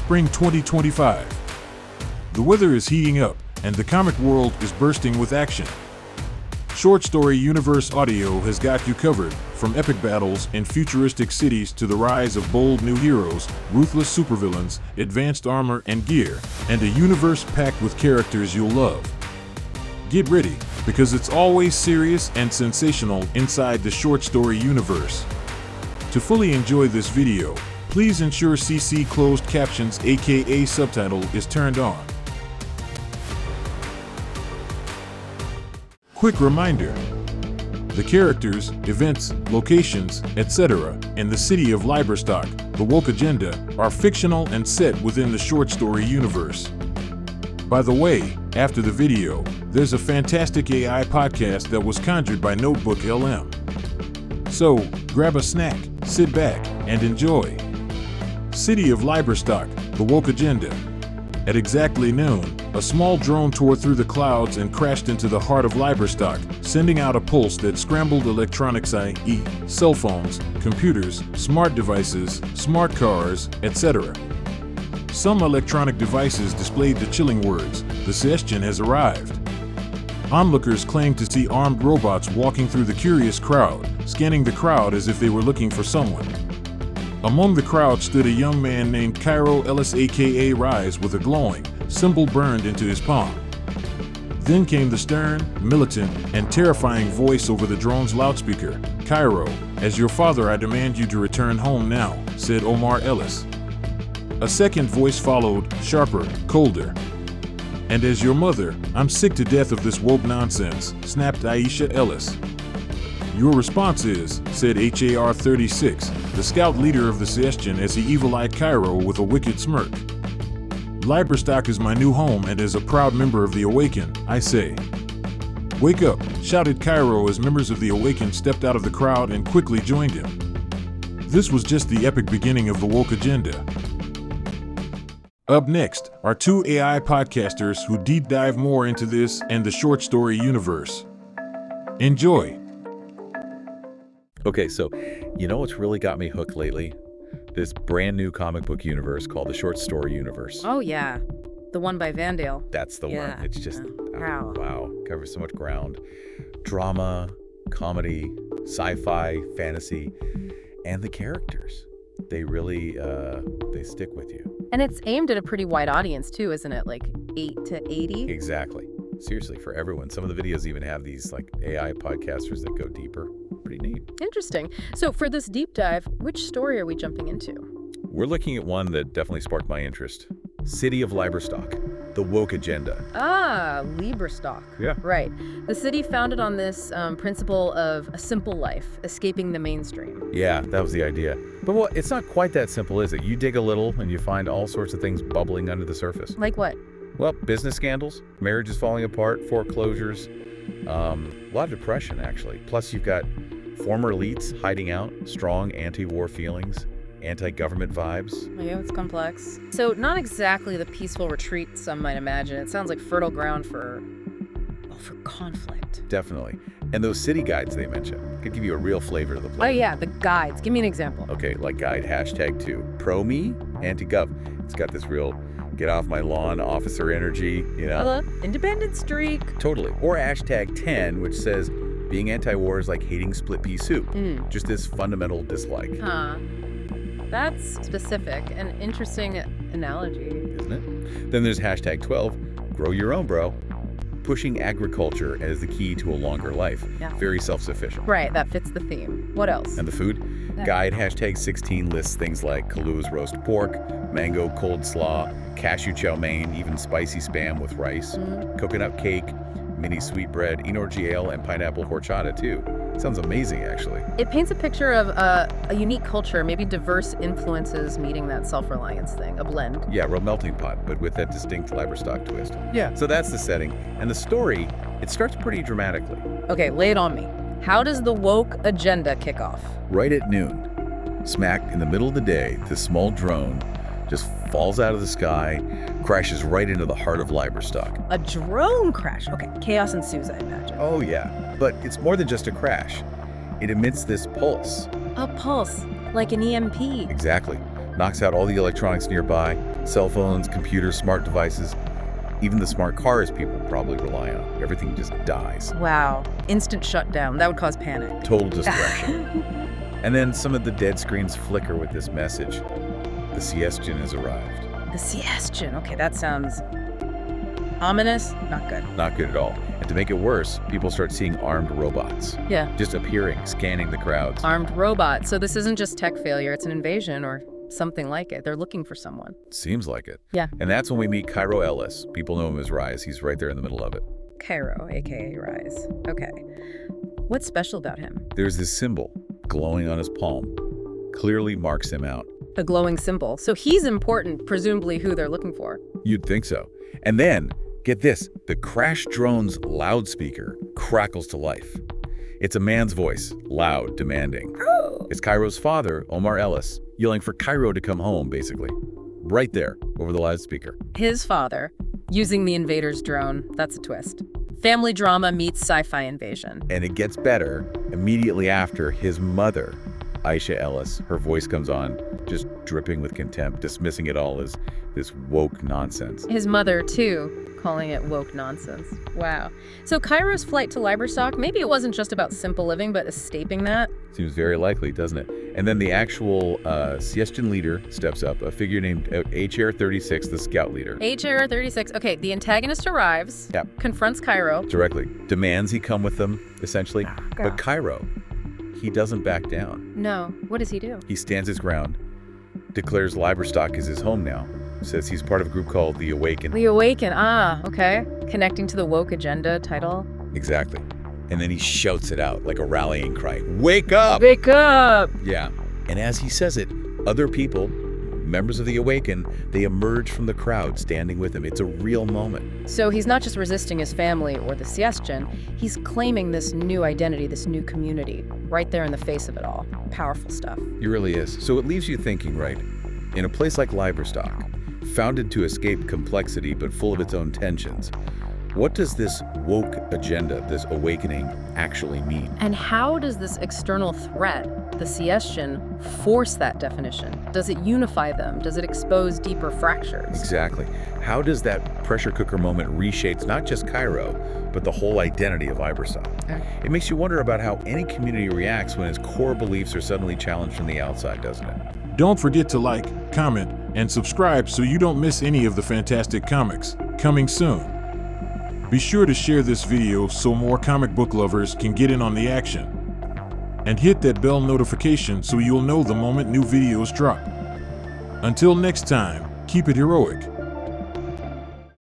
spring 2025. The weather is heating up, and the comic world is bursting with action. Short Story Universe Audio has got you covered, from epic battles in futuristic cities to the rise of bold new heroes, ruthless supervillains, advanced armor and gear, and a universe packed with characters you'll love. Get ready, because it's always serious and sensational inside the Short Story universe. To fully enjoy this video, please ensure CC closed captions aka subtitle is turned on. Quick reminder: the characters, events, locations, etc. in the city of Lyberstock, the woke agenda, are fictional and set within the Short Story universe. By the way, after the video, there's a fantastic AI podcast that was conjured by Notebook LM. So, grab a snack, sit back, and enjoy. City of Lyberstock, the woke agenda. At exactly noon, a small drone tore through the clouds and crashed into the heart of Lyberstock, sending out a pulse that scrambled electronics, i.e., cell phones, computers, smart devices, smart cars, etc. Some electronic devices displayed the chilling words, "The suggestion has arrived." Onlookers claimed to see armed robots walking through the curious crowd, scanning the crowd as if they were looking for someone. Among the crowd stood a young man named Cairo Ellis aka Rise with a glowing symbol burned into his palm. Then came the stern, militant, and terrifying voice over the drone's loudspeaker. "Cairo, as your father I demand you to return home now," said Omar Ellis. A second voice followed, sharper, colder. "And as your mother, I'm sick to death of this woke nonsense," snapped Aisha Ellis. "Your response is," said HAR 36, the scout leader of the suggestion, as he evil-eyed Cairo with a wicked smirk. "Lyberstock is my new home, and as a proud member of the Awaken, I say." "Wake up," shouted Cairo as members of the Awaken stepped out of the crowd and quickly joined him. This was just the epic beginning of the woke agenda. Up next are two AI podcasters who deep dive more into this and the Short Story universe. Enjoy. Okay, so you know what's really got me hooked lately? This brand new comic book universe called the Short Story Universe. Oh yeah, the one by Vandale. That's the Yeah. one. It's just, Wow. wow, covers so much ground. Drama, comedy, sci-fi, fantasy, and the characters. They really, they stick with you. And it's aimed at a pretty wide audience too, isn't it? Like 8 to 80? Exactly. Seriously, for everyone. Some of the videos even have these like AI podcasters that go deeper. Pretty neat. Interesting. So for this deep dive, which story are we jumping into? We're looking at one that definitely sparked my interest. City of Lyberstock, the woke agenda. Ah, Lyberstock. Yeah. Right. The city founded on this principle of a simple life, escaping the mainstream. Yeah, that was the idea. But well, it's not quite that simple, is it? You dig a little and you find all sorts of things bubbling under the surface. Like what? Well, business scandals, marriages falling apart, foreclosures, a lot of depression, actually. Plus, you've got former elites hiding out, strong anti-war feelings, anti-government vibes. Yeah, it's complex. So not exactly the peaceful retreat some might imagine. It sounds like fertile ground for conflict. Definitely. And those city guides they mentioned could give you a real flavor to the place. Oh yeah, the guides. Give me an example. Okay, like guide #2, pro-me, anti-gov. It's got this real get off my lawn officer energy, you know? Hello, independent streak. Totally. Or #10, which says being anti-war is like hating split pea soup. Just this fundamental dislike. Huh. That's specific. An interesting analogy. Isn't it? Then there's #12, grow your own, bro. Pushing agriculture as the key to a longer life. Yeah. Very self-sufficient. Right, that fits the theme. What else? And the food? Guide #16 lists things like Kahlúa's roast pork, mango cold slaw, cashew chow mein, even spicy spam with rice, coconut cake, mini sweetbread, Enorgi ale, and pineapple horchata too. Sounds amazing, actually. It paints a picture of a unique culture, maybe diverse influences meeting that self-reliance thing, a blend. Yeah, real melting pot, but with that distinct Lyberstock twist. Yeah. So that's the setting. And the story, it starts pretty dramatically. Okay, lay it on me. How does the woke agenda kick off? Right at noon, smack in the middle of the day, this small drone just falls out of the sky, crashes right into the heart of Lyberstock. A drone crash. Okay, chaos ensues, I imagine. Oh yeah, but it's more than just a crash. It emits this pulse. A pulse, like an EMP. Exactly. Knocks out all the electronics nearby, Cell phones, computers, smart devices, even the smart cars people probably rely on. Everything just dies. Wow. Instant shutdown. That would cause panic. Total destruction. And then some of the dead screens flicker with this message. The Siestian has arrived. The Siestian. Okay, that sounds ominous. Not good. Not good at all. And to make it worse, people start seeing armed robots. Yeah. Just appearing, scanning the crowds. Armed robots. So this isn't just tech failure, it's an invasion or something like it. They're looking for someone. Seems like it. Yeah. And that's when we meet Cairo Ellis. People know him as Rise. He's right there in the middle of it. Cairo, aka Rise. Okay. What's special about him? There's this symbol glowing on his palm. Clearly marks him out. A glowing symbol. So he's important, presumably who they're looking for. You'd think so. And then, get this, the crash drone's loudspeaker crackles to life. It's a man's voice, loud, demanding. It's Cairo's father, Omar Ellis, yelling for Cairo to come home, basically. Right there, over the loudspeaker. His father, using the invader's drone. That's a twist. Family drama meets sci-fi invasion. And it gets better immediately after his mother, Aisha Ellis, her voice comes on, just dripping with contempt, dismissing it all as this woke nonsense. His mother, too, calling it woke nonsense. Wow. So Cairo's flight to Lyberstock, maybe it wasn't just about simple living, but escaping that? Seems very likely, doesn't it? And then the actual Siestian leader steps up, a figure named HR-36, the scout leader. HR-36. Okay, the antagonist arrives, Yep. confronts Cairo. Directly. Demands he come with them, essentially. Go. But Cairo, he doesn't back down. No. What does he do? He stands his ground, declares Lyberstock is his home now, says he's part of a group called The Awaken. The Awaken. Ah, okay. Connecting to the woke agenda title. Exactly. And then he shouts it out like a rallying cry. Wake up! Wake up! Yeah. And as he says it, other people, members of The Awaken, they emerge from the crowd standing with him. It's a real moment. So he's not just resisting his family or the Siestian, he's claiming this new identity, this new community, right there in the face of it all. Powerful stuff. He really is. So it leaves you thinking, right? In a place like Lyberstock, founded to escape complexity but full of its own tensions, what does this woke agenda, this awakening, actually mean? And how does this external threat, the Siestian, force that definition? Does it unify them? Does it expose deeper fractures? Exactly. How does that pressure cooker moment reshape not just Cairo, but the whole identity of Lyberstock? It makes you wonder about how any community reacts when its core beliefs are suddenly challenged from the outside, doesn't it? Don't forget to like, comment, and subscribe so you don't miss any of the fantastic comics coming soon. Be sure to share this video so more comic book lovers can get in on the action. And hit that bell notification so you'll know the moment new videos drop. Until next time, keep it heroic.